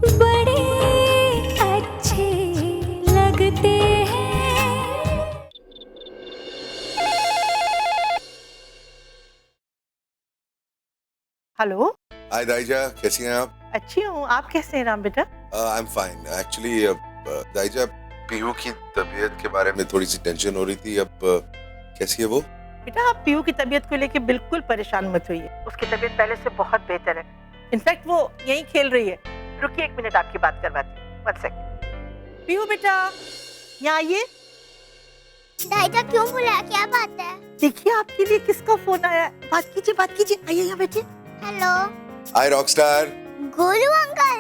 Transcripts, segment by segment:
बड़े अच्छे लगते हैं। हेलो। हाय दाइजा, कैसी हैं आप? अच्छी हूँ, आप कैसे हैं राम बेटा? I am fine actually. Daija, Piu की तबीयत के बारे में थोड़ी सी टेंशन हो रही थी। अब कैसी है वो? बेटा आप पीयू की तबीयत को लेके बिल्कुल परेशान मत होइए, उसकी तबीयत पहले से बहुत बेहतर है। इनफैक्ट वो यहीं खेल रही है। रुकिए 1 मिनट, आपकी बात करवाती हूँ। 1 सेकंड। पीयू बेटा यहाँ आइए। दाइजा क्यों बुलाया, क्या बात है? देखिए आपके लिए किसका फोन आया है। बात कीजिए। आइए यहाँ बैठिए। हेलो। हाय रॉकस्टार। गोलू अंकल।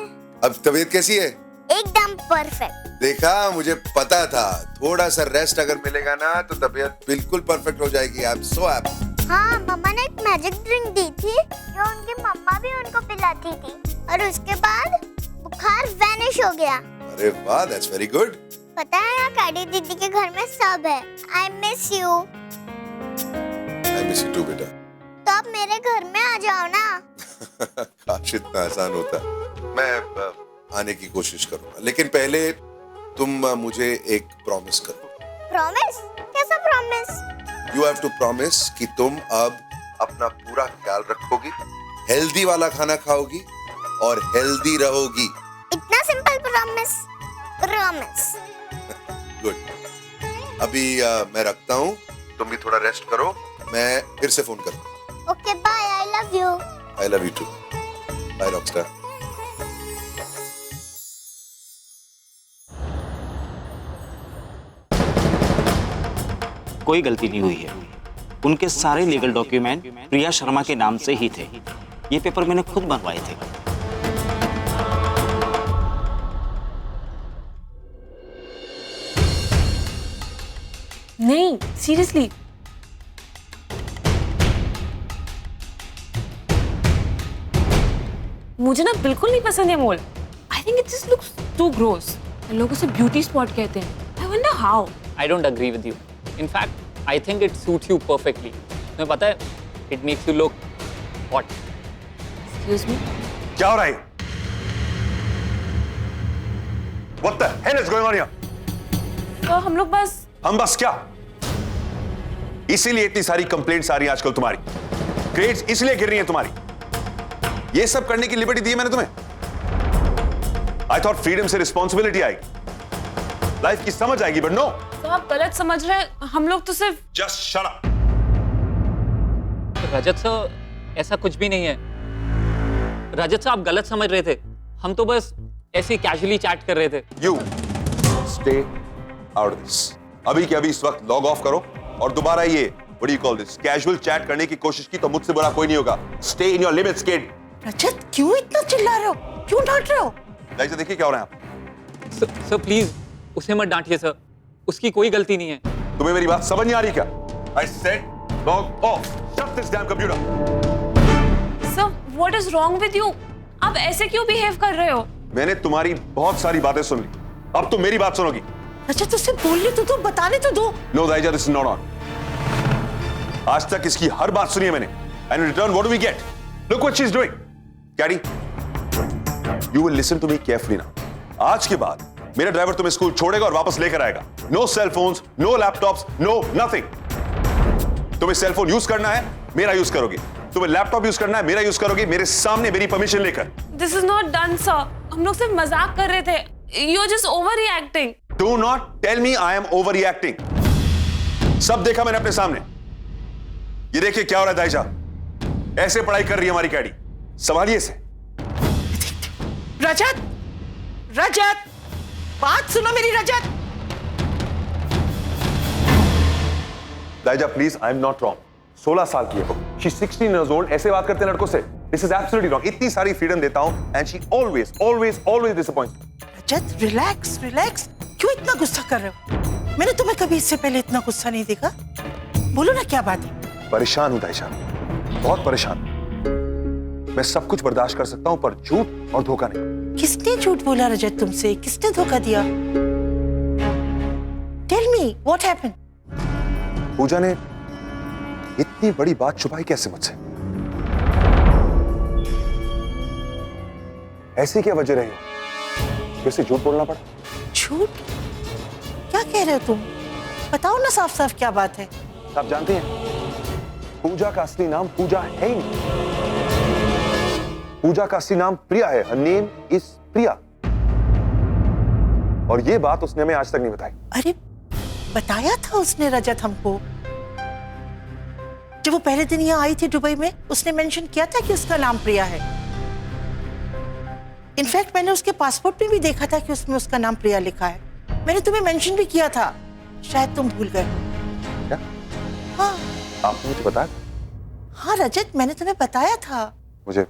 अब तबीयत कैसी है? एकदम परफेक्ट। देखा, मुझे पता था। थोड़ा सा रेस्ट अगर मिलेगा ना तो तबीयत बिल्कुल परफेक्ट हो जाएगी। आई एम सो हैप्पी। हाँ, मम्मा ने एक मैजिक ड्रिंक दी थी जो उनकी मम्मा भी उनको पिलाती थी और उसके बाद बुखार वैनिश हो गया। अरे वाह, दैट्स वेरी गुड। पता है यहाँ कैडी दीदी के घर में सब है। I miss you. I miss you too बेटा। तो आप मेरे घर में आ जाओ ना। काश इतना आसान होता। मैं आने की कोशिश करूंगा, लेकिन पहले तुम मुझे एक प्रॉमिस करो। प्रॉमिस? कैसा promise? You have to promise कि तुम अब अपना पूरा ख्याल रखोगी, हेल्दी वाला खाना खाओगी और हेल्दी रहोगी। इतना सिंपल प्रॉमिस? प्रॉमिस। गुड। अभी मैं रखता हूँ, तुम भी थोड़ा रेस्ट करो। मैं फिर से फोन करूँगा। Okay bye, I love you. I love you too. Bye rockstar. कोई गलती नहीं हुई है। उनके सारे लीगल डॉक्यूमेंट प्रिया शर्मा के नाम से ही थे। ये पेपर मैंने खुद बनवाए थे। नहीं, सीरियसली मुझे ना बिल्कुल नहीं पसंद है mall. I think it just looks too gross. लोग उसे ब्यूटी स्पॉट कहते हैं। I wonder how. I don't agree with you. In fact, I think it suits you perfectly. तुम्हें पता है, it makes you look hot. Excuse me? क्या हो रहा है? What the hell is going on here? तो हम लोग हम बस क्या? इसीलिए इतनी सारी कंप्लेंट्स आ रही हैं आजकल तुम्हारी। ग्रेड्स इसलिए गिर रही हैं तुम्हारी। ये सब करने की लिबर्टी दी है मैंने तुम्हें। I thought फ्रीडम से रिस्पॉन्सिबिलिटी आएगी, लाइफ की समझ आएगी, बट नो। तो आप गलत समझ रहे हैं। हम लोग तो सिर्फ जस्ट शट अप। रजत सर, ऐसा कुछ भी नहीं है। रजत सर, आप गलत समझ रहे थे। हम तो बस ऐसे कैजुअली चैट कर रहे थे। You stay out of this. अभी के अभी इस वक्त लॉग ऑफ करो और दोबारा ये what do you call this casual chat करने की कोशिश की तो मुझसे बुरा कोई नहीं होगा। Stay in your limits, kid. रजत क्यों इतना चिल्ला रहे हो, क्यों डांट रहे हो? दाइजा देखिए क्या हो रहा है आप। सर प्लीज उसे मत डांटिए सर, उसकी कोई गलती नहीं है। तुम्हें मेरी बात समझ नहीं आ रही क्या? I said log off. Shut this damn computer. Sir, what is wrong with you? आप ऐसे क्यों बिहेव कर रहे हो? मैंने तुम्हारी बहुत सारी बातें सुन ली, अब तुम मेरी बात सुनोगी। रजत उसे बोलने तो दो, बताने तो दो। No, दाइजा, this is not on. आज तक इसकी हर बात सुनी है मैंने। And in return, what do we get? Look what she's doing. Caddy, you will listen to me carefully now. आज के बाद मेरा ड्राइवर तुम्हें स्कूल छोड़ेगा और वापस लेकर आएगा। No cell phones, no laptops, no nothing. तुम्हें सेल फोन यूज करना है, मेरा यूज करोगे। तुम्हें लैपटॉप यूज करना है, मेरा यूज करोगे, मेरे सामने मेरी परमिशन लेकर। This is not done sir. हम लोग सिर्फ मजाक कर रहे थे। You are just overreacting. Do not tell me I am overreacting. सब देखा मैंने अपने सामने। ये देखिए क्या हो रहा है दाइजा। ऐसे पढ़ाई कर रही है हमारी कैडी। संभालिए इसे। रजत, रजत, बात सुनो मेरी Rajat. Daija please, I am not wrong. 16 साल की है वो। She 16 years old। ऐसे बात करते हैं लड़कों से। This is absolutely wrong. इतनी सारी फ्रीडम देता हूं and she always always always disappoints. Rajat relax relax, क्यों इतना गुस्सा कर रहे हो? मैंने तुम्हें कभी इससे पहले इतना गुस्सा नहीं देखा। बोलो ना क्या बात है। परेशान हूं दाइजा, बहुत परेशान। मैं सब कुछ बर्दाश्त कर सकता हूं पर झूठ और धोखा नहीं। किसने झूठ बोला रजत तुमसे? किसने धोखा दिया? Tell me what happened. Pooja ने इतनी बड़ी बात छुपाई कैसे मुझसे? ऐसी क्या वजह रही हो? फिर से झूठ बोलना पड़ा। झूठ? क्या कह रहे हो तुम? बताओ ना साफ साफ क्या बात है। आप जानते हैं पूजा का असली नाम पूजा है ही नहीं। पूजा का असली नाम प्रिया है। हर नेम इज प्रिया। और ये बात उसने हमें आज तक नहीं बताई। अरे बताया था उसने रजत हमको। जब वो पहले दिन यहाँ आई थी दुबई में, उसने मेंशन किया था कि उसका नाम प्रिया है। इनफैक्ट मैंने उसके पासपोर्ट में भी देखा था कि उसमें उसका नाम प्रिया लिखा है। मैंने तुम्हें मेंशन भी किया था, शायद तुम भूल गए हो। क्या? हाँ आपने मुझे बताया? हाँ रजत, मैंने तुम्हें बताया था। मुझे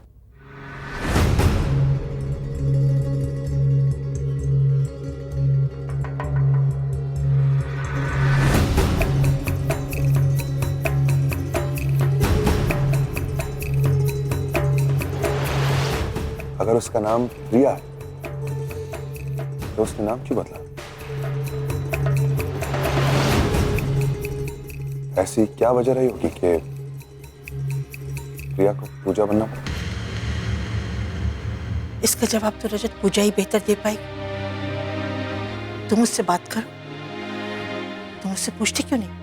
अगर उसका नाम प्रिया है तो उसने नाम क्यों बदला? ऐसी क्या वजह रही होगी कि प्रिया को पूजा बनना पड़ा? इसका जवाब तो रजत पूजा ही बेहतर दे पाएगी। तुम उससे बात करो। तुम उससे पूछते क्यों नहीं?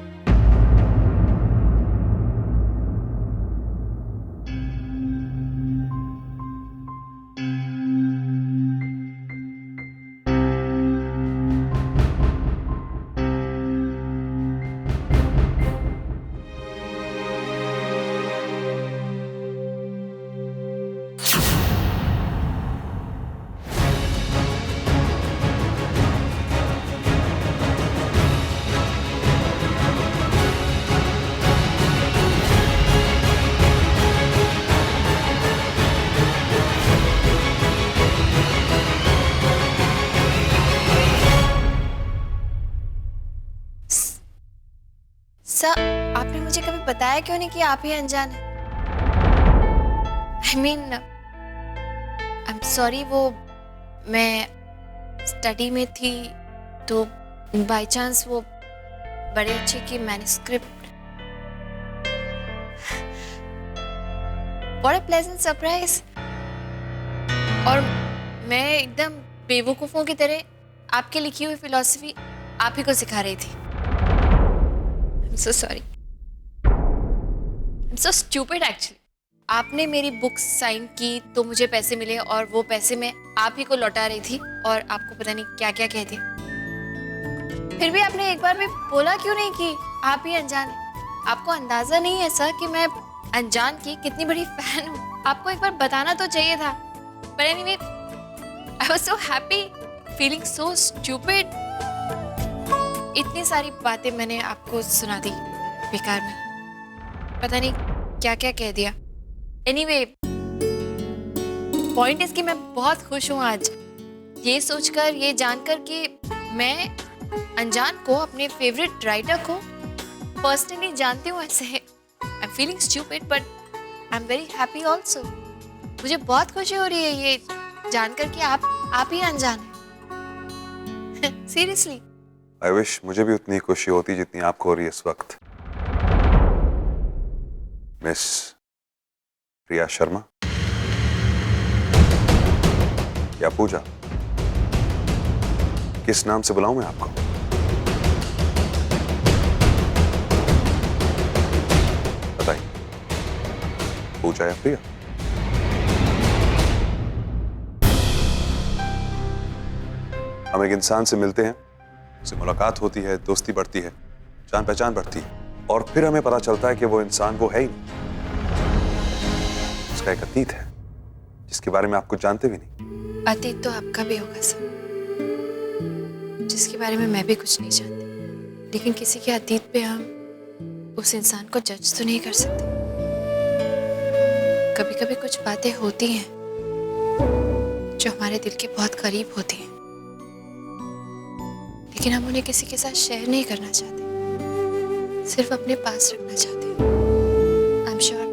सर, आपने मुझे कभी बताया क्यों नहीं कि आप ही अनजान हैं? I mean, I am sorry, वो मैं स्टडी में थी तो बाय चांस वो बड़े अच्छे की manuscript. What a pleasant surprise. और मैं एकदम बेवकूफ़ों की तरह आपके लिखी हुई फिलॉसफी आप ही को सिखा रही थी। I'm so sorry. I'm so stupid actually. आपने मेरी बुक्स साइन की तो मुझे पैसे मिले और वो पैसे मैं आप ही को लौटा रही थी और आपको पता नहीं क्या क्या कह दिया। फिर भी आपने एक बार भी बोला क्यों नहीं कि आप ही अनजान हैं? आपको अंदाजा नहीं है सर कि मैं अनजान की कितनी बड़ी फैन हूँ। आपको एक बार बताना तो चाहिए था। But anyway, I was so happy, feeling so stupid. इतनी सारी बातें मैंने आपको सुना दी बेकार में, पता नहीं क्या क्या कह दिया। एनीवे, पॉइंट इज कि मैं बहुत खुश हूँ आज ये सोचकर, ये जानकर कि मैं अनजान को, अपने फेवरेट राइटर को पर्सनली जानती हूँ। ऐसे I am feeling stupid but I am very happy also. मुझे बहुत खुशी हो रही है ये जानकर कि आप ही अनजान हैं। सीरियसली। आई विश मुझे भी उतनी खुशी होती जितनी आपको हो रही है इस वक्त, मिस प्रिया शर्मा या पूजा। किस नाम से बुलाऊं मैं आपको? बताइए, पूजा या प्रिया? हम एक इंसान से मिलते हैं, उससे मुलाकात होती है, दोस्ती बढ़ती है, जान पहचान बढ़ती है, और फिर हमें पता चलता है कि वो इंसान वो है ही नहीं। उसका एक अतीत है जिसके बारे में आप कुछ जानते भी नहीं। अतीत तो आपका भी होगा सर, जिसके बारे में मैं भी कुछ नहीं जानती। लेकिन किसी के अतीत पे हम उस इंसान को जज तो नहीं कर सकते। कभी कभी कुछ बातें होती हैं जो हमारे दिल के बहुत करीब होती हैं, लेकिन हम उन्हें किसी के साथ शेयर नहीं करना चाहते, सिर्फ अपने पास रखना चाहते हैं। आई एम श्योर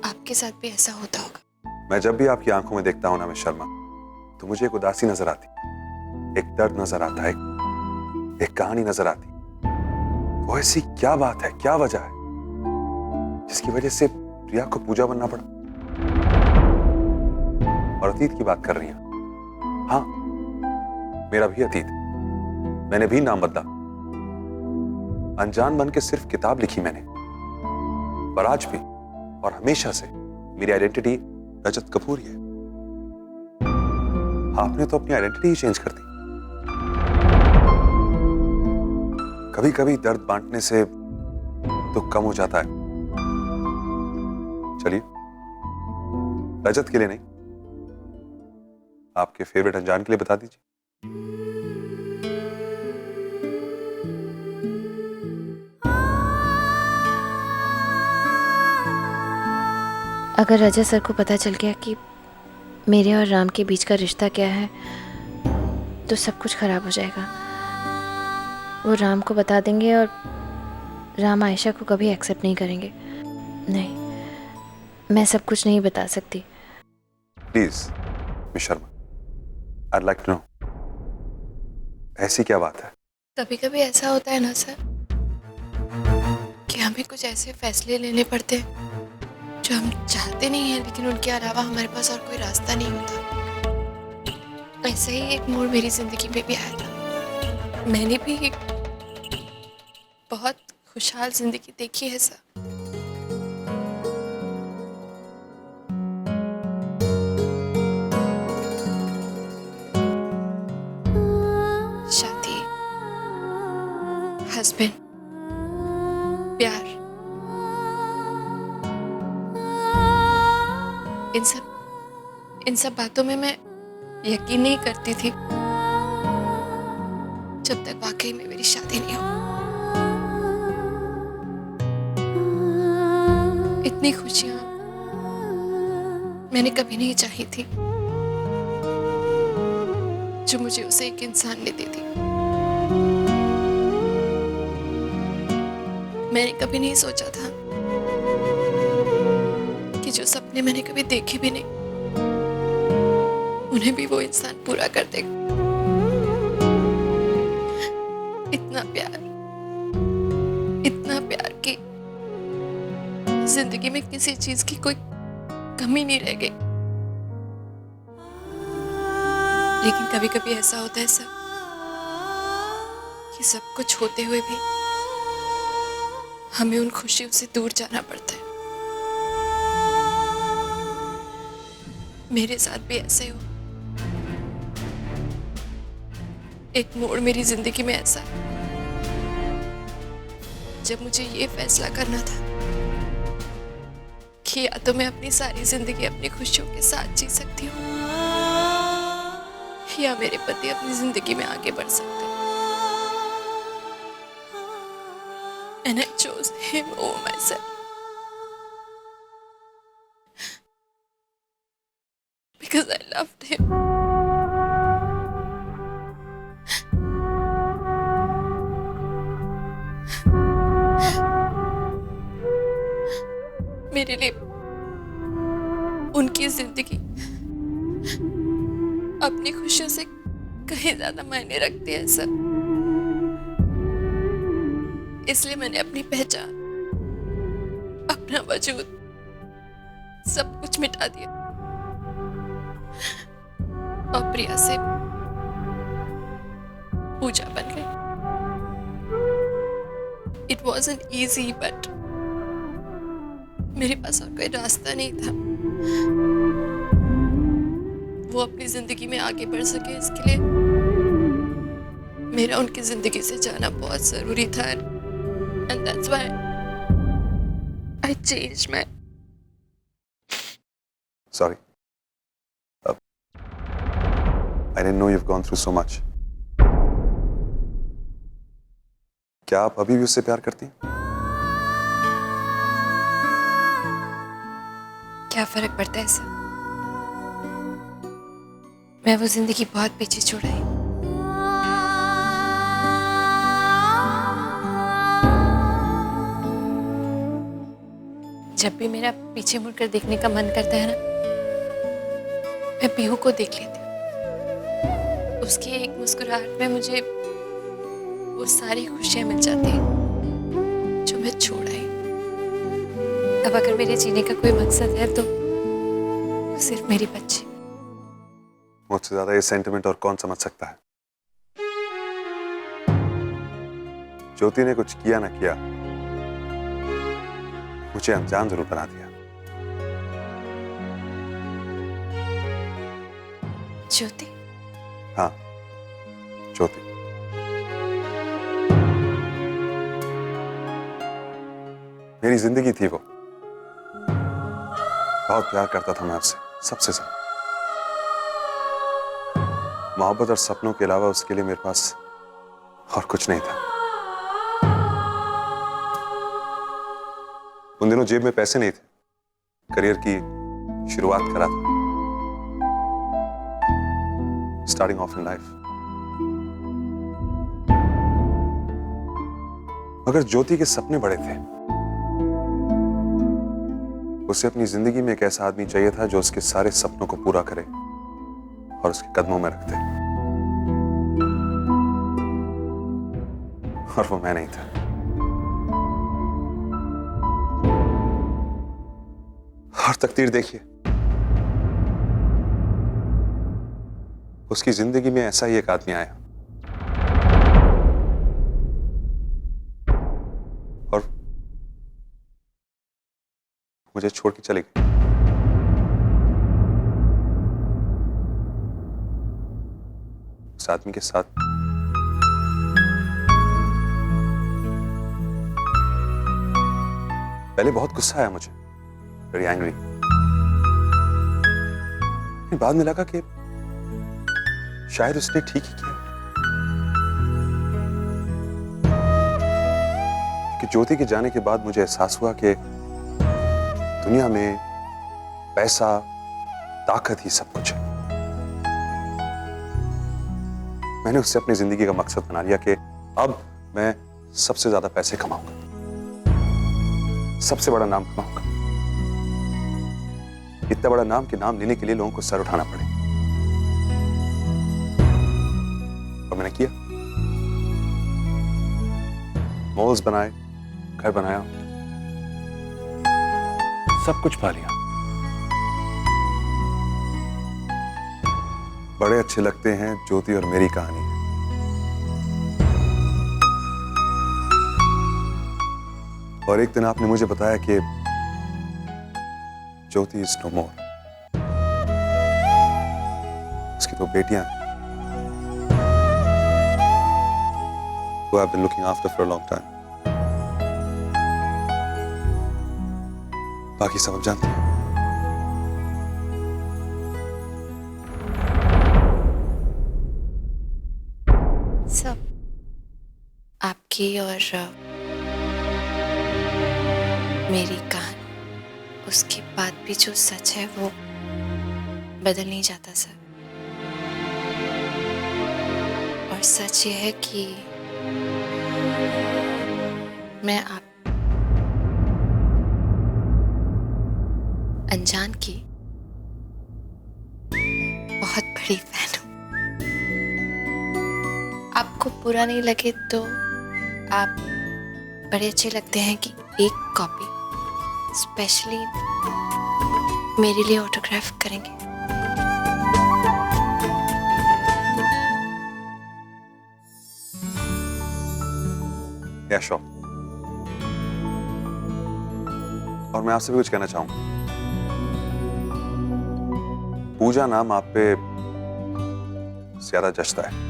आपके साथ भी ऐसा होता होगा। मैं जब भी आपकी आंखों में देखता हूं ना मिस शर्मा, तो मुझे एक उदासी नजर आती, एक दर्द नजर आता है, एक कहानी नजर आती। वो ऐसी क्या बात है, क्या वजह है जिसकी वजह से प्रिया को पूजा बनना पड़ा? और अतीत की बात कर रही हैं। हाँ, मेरा भी अतीत, मैंने भी नाम बदला, अनजान बन के सिर्फ किताब लिखी मैंने, पर आज भी और हमेशा से मेरी आइडेंटिटी रजत कपूर ही है। आपने तो अपनी आइडेंटिटी ही चेंज कर दी। कभी कभी दर्द बांटने से तो कम हो जाता है। चलिए, रजत के लिए नहीं, आपके फेवरेट अनजान के लिए बता दीजिए। अगर रजत सर को पता चल गया कि मेरे और राम के बीच का रिश्ता क्या है तो सब कुछ खराब हो जाएगा। वो राम को बता देंगे और राम आयशा को कभी एक्सेप्ट नहीं करेंगे। नहीं, मैं सब कुछ नहीं बता सकती। Please miss Sharma, I'd like to know, ऐसी क्या बात है? कभी कभी ऐसा होता है ना सर कि हमें कुछ ऐसे फैसले लेने पड़ते हैं जो हम चाहते नहीं हैं, लेकिन उनके अलावा हमारे पास और कोई रास्ता नहीं होता। ऐसे ही एक मोड़ मेरी जिंदगी में भी आया था। मैंने भी एक बहुत खुशहाल जिंदगी देखी है सर। शादी, हस्बैंड, प्यार, इन सब बातों में मैं यकीन नहीं करती थी जब तक वाकई में मेरी शादी नहीं हो। इतनी खुशियां मैंने कभी नहीं चाही थी जो मुझे उसे एक इंसान ने दे दी। मैंने कभी नहीं सोचा था कि जो सपने मैंने कभी देखे भी नहीं, उन्हें भी वो इंसान पूरा कर देगा। इतना प्यार कि जिंदगी में किसी चीज की कोई कमी नहीं रह गई। लेकिन कभी कभी ऐसा होता है सर कि सब कुछ होते हुए भी हमें उन खुशियों से दूर जाना पड़ता है। मेरे साथ भी ऐसे हो। एक मोड़ मेरी जिंदगी में ऐसा है जब मुझे ये फैसला करना था कि या तो मैं अपनी सारी जिंदगी अपनी खुशियों के साथ जी सकती हूँ या मेरे पति अपनी जिंदगी में आगे बढ़ सकते हैं। And I chose him over myself because I loved him. मेरे लिए उनकी जिंदगी अपनी खुशियों से कहीं ज्यादा मायने रखती है सर। इसलिए मैंने अपनी पहचान, अपना वजूद, सब कुछ मिटा दिया और प्रिया से पूजा बन गई। It wasn't easy, but मेरे पास और कोई रास्ता नहीं था। वो अपनी जिंदगी में आगे बढ़ सके, इसके लिए मेरा उनकी जिंदगी से जाना बहुत जरूरी था। And that's why I changed my... Sorry. I didn't know you've gone through so much. क्या आप अभी भी उससे प्यार करती हैं? क्या फर्क पड़ता है सर? मैं वो जिंदगी बहुत पीछे छोड़ आई। जब भी मेरा पीछे मुड़कर देखने का मन करता है ना, मैं पीहू को देख लेती हूँ। उसकी एक मुस्कुराहट में मुझे वो सारी खुशियां मिल जाती हैं जो मैं छोड़ आई। अब अगर मेरे जीने का कोई मकसद है तो सिर्फ मेरी बच्ची। मुझसे ज्यादा ये सेंटिमेंट और कौन समझ सकता है? ज्योति ने कुछ किया ना किया, मुझे अनजान जरूर बना दिया। ज्योति? हाँ, ज्योति। मेरी जिंदगी थी वो। बहुत प्यार करता था मैं उससे, सबसे ज्यादा। मोहब्बत और सपनों के अलावा उसके लिए मेरे पास और कुछ नहीं था। उन दिनों जेब में पैसे नहीं थे, करियर की शुरुआत करा था, स्टार्टिंग ऑफ इन लाइफ। मगर ज्योति के सपने बड़े थे। उसे अपनी जिंदगी में एक ऐसा आदमी चाहिए था जो उसके सारे सपनों को पूरा करे और उसके कदमों में रख दे। और वो मैं नहीं था। और तकदीर देखिए, उसकी जिंदगी में ऐसा ही एक आदमी आया और मुझे छोड़ के चले गए। उस आदमी के साथ पहले बहुत गुस्सा आया मुझे, वेरी एंग्री। बाद में लगा कि शायद उसने ठीक ही किया, कि ज्योति के जाने के बाद मुझे एहसास हुआ कि दुनिया में पैसा, ताकत ही सब कुछ है। मैंने उससे अपनी जिंदगी का मकसद बना लिया कि अब मैं सबसे ज्यादा पैसे कमाऊंगा, सबसे बड़ा नाम कमाऊंगा। इतना बड़ा नाम कि नाम लेने के लिए लोगों को सर उठाना पड़े। और मैंने किया, मॉल्स बनाए, घर बनाया, सब कुछ पा लिया। बड़े अच्छे लगते हैं ज्योति और मेरी कहानी। और एक दिन आपने मुझे बताया कि ज्योति इज नो मोर। उसकी दो बेटियां हैं, who I've been looking after for a long time. बाकी सब आप जानते हैं। सब आपकी और मेरी कहानी, उसके बाद भी जो सच है वो बदल नहीं जाता सर। और सच ये है कि मैं आप अनजान की बहुत बड़ी फैन हूं। आपको बुरा नहीं लगे तो आप बड़े अच्छे लगते हैं कि एक कॉपी स्पेशली मेरे लिए ऑटोग्राफ करेंगे। या श्योर। और मैं आपसे भी कुछ कहना चाहूंगा। पूजा नाम आप पे ज्यादा जचता है।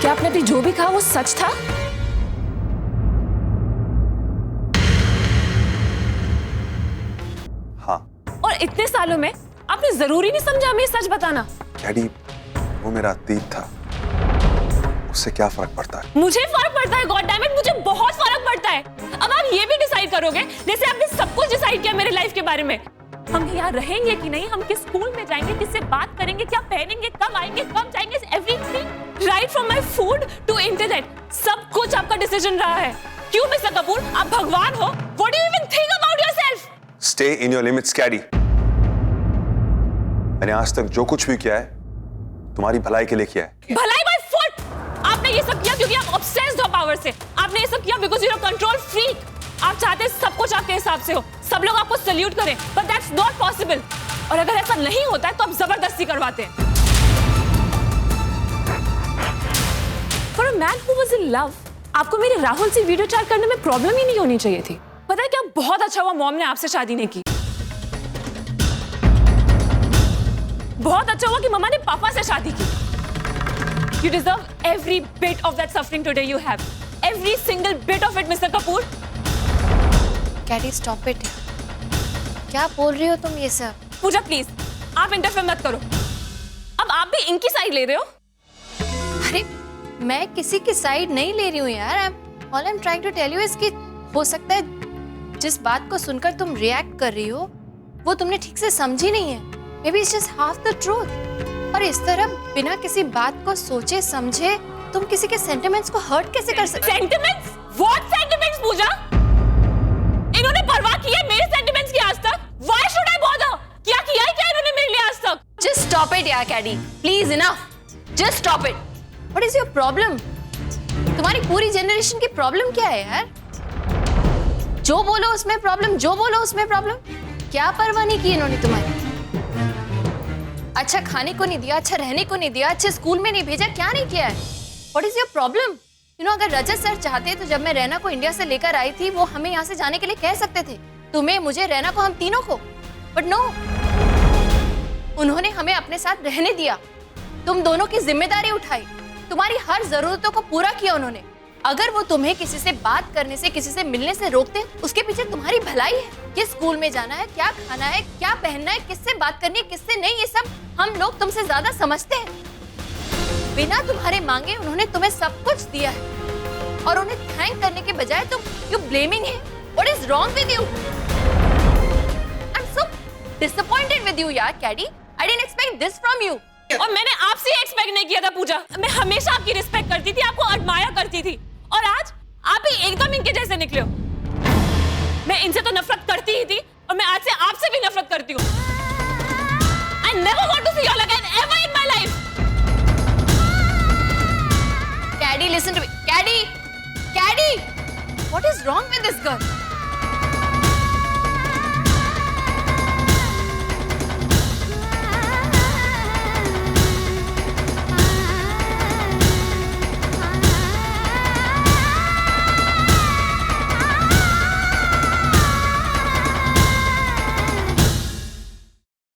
क्या आपने अभी जो भी कहा वो सच था? हाँ। और इतने सालों में आपने जरूरी नहीं समझा हमें सच बताना? डैडी, वो मेरा अतीत था, उससे क्या फर्क पड़ता है? मुझे फर्क पड़ता है, गॉड डैम इट, मुझे बहुत फर्क पड़ता है। अब आप ये भी डिसाइड करोगे जैसे आपने सब कुछ डिसाइड किया मेरे लाइफ के बारे में। हम यहाँ रहेंगे कि नहीं, हम किस स्कूल में जाएंगे, किससे बात करेंगे, क्या पहनेंगे, कब आएंगे, कब जाएंगे, everything right from my food to internet, सब कुछ आपका डिसीजन रहा है। क्यों मिस्टर कपूर, आप भगवान हो? What do you even think about yourself? Stay in your limits Kaddy. मैंने आज तक जो कुछ भी किया है तुम्हारी भलाई के लिए किया है। भलाई बाय फुट। आपने ये सब किया क्योंकि आप ऑब्सेस्ड हो पावर से। आपने ये सब किया because you are control freak. आप चाहते हैं सब कुछ आपके हिसाब से हो, सब लोग आपको सल्यूट करें, बट दैट्स नॉट पॉसिबल। और अगर ऐसा नहीं होता है तो आप जबरदस्ती करवाते हैं। For a man who was in love, आपको मेरे राहुल से वीडियो चैट करने में प्रॉब्लम ही नहीं होनी चाहिए थी। पता है क्या, बहुत अच्छा हुआ मॉम ने आपसे शादी नहीं की। बहुत अच्छा हुआ कि मम्मा ने पापा से शादी की। You deserve every bit of that suffering today you have. Every single bit of it, Mr. Kapoor. Caddy stop it. क्या बोल रही हो तुम ये सब? पूजा प्लीज, आप इंटरफेयर मत करो। अब आप भी इनकी साइड ले रहे हो। अरे मैं किसी की साइड नहीं ले रही हूँ यार। All I am trying to tell you is कि हो सकता है जिस बात को सुनकर तुम रिएक्ट कर रही हो वो तुमने ठीक से समझी नहीं है। May be it's just half the truth. और इस तरह बिना किसी बात को सोचे समझे तुम किसी के सेंटिमेंट्स को हर्ट कैसे कर सकते? सेंटिमेंट्स? व्हाट सेंटिमेंट्स पूजा? इन्होंने परवाह की है मेरे सेंटिमेंट्स की आज तक? Why should I bother? क्या किया है क्या इन्होंने मेरे लिए आज तक? जस्ट स्टॉप इट यार Kaddy, please enough. Just stop it. What is your problem? तुम्हारी पूरी जनरेशन की प्रॉब्लम क्या है यार? जो बोलो उसमें प्रॉब्लम, जो बोलो उसमें प्रॉब्लम। क्या परवाह नहीं की इन्होंने तुम्हारी? अच्छा खाने को नहीं दिया, अच्छा रहने को नहीं दिया, अच्छे स्कूल में नहीं भेजा, क्या नहीं किया है? What is your problem? You know अगर रजत सर चाहते तो जब मैं रैना को इंडिया से लेकर आई थी वो हमें यहाँ से जाने के लिए कह सकते थे, तुम्हें, मुझे, रैना को, हम तीनों को। बट नो, उन्होंने हमें अपने साथ रहने दिया, तुम दोनों की जिम्मेदारी उठाई, तुम्हारी हर जरूरतों को पूरा किया उन्होंने। अगर वो तुम्हें किसी से बात करने से, किसी से मिलने से रोकते, उसके पीछे तुम्हारी भलाई है। किस स्कूल में जाना है, क्या खाना है, क्या पहनना है, किससे बात करनी है, किससे नहीं, ये सब हम लोग तुमसे ज्यादा समझते हैं। बिना तुम्हारे मांगे उन्होंने तुम्हें सब कुछ दिया है और उन्हें थैंक करने के बजाय तुम you blaming him. What is wrong with you? I am so disappointed with you यार Kaddy. I didn't expect this from you. और मैंने आपसे एक्सपेक्ट नहीं किया था पूजा। मैं हमेशा आपकी रिस्पेक्ट करती थी, आपको एडमायर करती थी, और आज आप ही एकदम इनके जैसे निकले हो। मैं इनसे तो नफरत करती ही थी और मैं आज से आपसे भी नफरत करती हूँ। I never want to see you all again ever in my life. Caddy, listen to me. Caddy! Caddy! What is wrong with this girl?